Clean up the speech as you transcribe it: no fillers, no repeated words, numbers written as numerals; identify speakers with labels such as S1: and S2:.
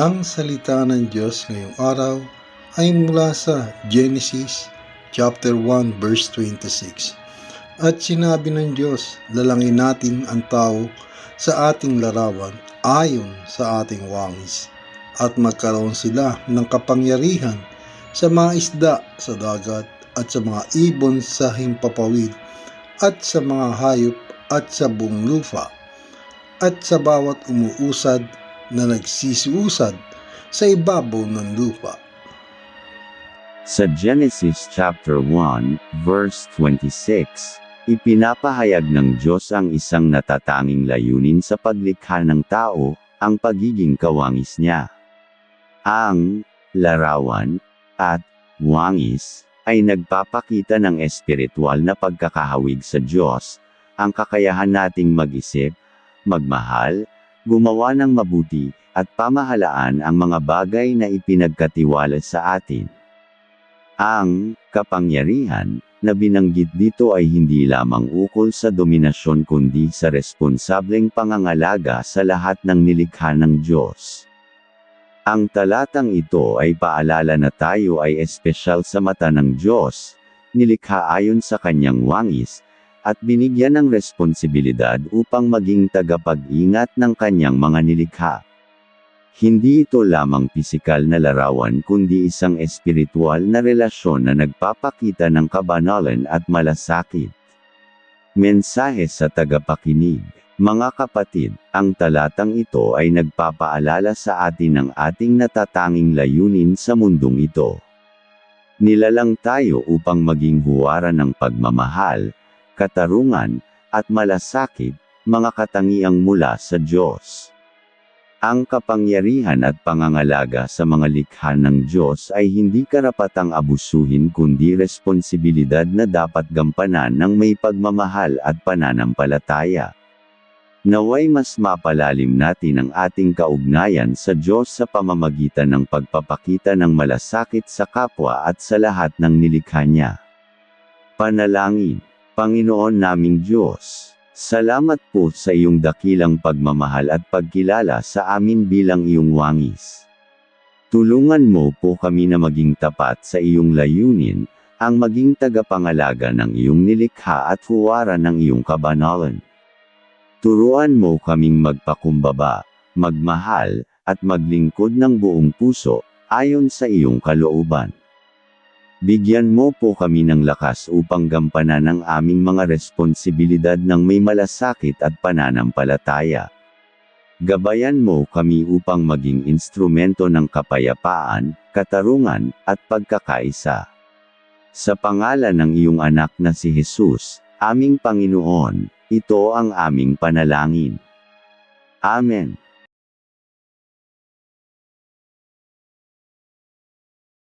S1: Ang salita ng Diyos ngayong araw ay mula sa Genesis chapter 1 verse 26. At sinabi ng Diyos, lalangin natin ang tao sa ating larawan ayon sa ating wangis, at magkaroon sila ng kapangyarihan sa mga isda sa dagat at sa mga ibon sa himpapawid at sa mga hayop at sa buong lupa at sa bawat umuusad na nagsisiusad sa ibabaw ng lupa.
S2: Sa Genesis chapter 1, verse 26, ipinapahayag ng Diyos ang isang natatanging layunin sa paglikha ng tao, ang pagiging kawangis niya. Ang larawan at wangis ay nagpapakita ng espiritual na pagkakahawig sa Diyos, ang kakayahan nating mag-isip, magmahal, gumawa ng mabuti, at pamahalaan ang mga bagay na ipinagkatiwala sa atin. Ang kapangyarihan na binanggit dito ay hindi lamang ukol sa dominasyon kundi sa responsableng pangangalaga sa lahat ng nilikha ng Diyos. Ang talatang ito ay paalala na tayo ay espesyal sa mata ng Diyos, nilikha ayon sa kanyang wangis, at binigyan ng responsibilidad upang maging tagapag-ingat ng kanyang mga nilikha. Hindi ito lamang pisikal na larawan kundi isang espiritual na relasyon na nagpapakita ng kabanalan at malasakit. Mensahe sa tagapakinig. Mga kapatid, ang talatang ito ay nagpapaalala sa atin ng ating natatanging layunin sa mundong ito. Nilalang tayo upang maging huwaran ng pagmamahal, katarungan, at malasakit, mga katangiang mula sa Diyos. Ang kapangyarihan at pangangalaga sa mga likha ng Diyos ay hindi karapatang abusuhin kundi responsibilidad na dapat gampanan ng may pagmamahal at pananampalataya. Naway mas mapalalim natin ang ating kaugnayan sa Diyos sa pamamagitan ng pagpapakita ng malasakit sa kapwa at sa lahat ng nilikha niya. Panalangin. Panginoon naming Diyos, salamat po sa iyong dakilang pagmamahal at pagkilala sa amin bilang iyong wangis. Tulungan mo po kami na maging tapat sa iyong layunin, ang maging tagapangalaga ng iyong nilikha at huwaran ng iyong kabanalan. Turuan mo kaming magpakumbaba, magmahal, at maglingkod ng buong puso, ayon sa iyong kalooban. Bigyan mo po kami ng lakas upang gampanan ang aming mga responsibilidad ng may malasakit at pananampalataya. Gabayan mo kami upang maging instrumento ng kapayapaan, katarungan, at pagkakaisa. Sa pangalan ng iyong anak na si Jesus, aming Panginoon, ito ang aming panalangin. Amen.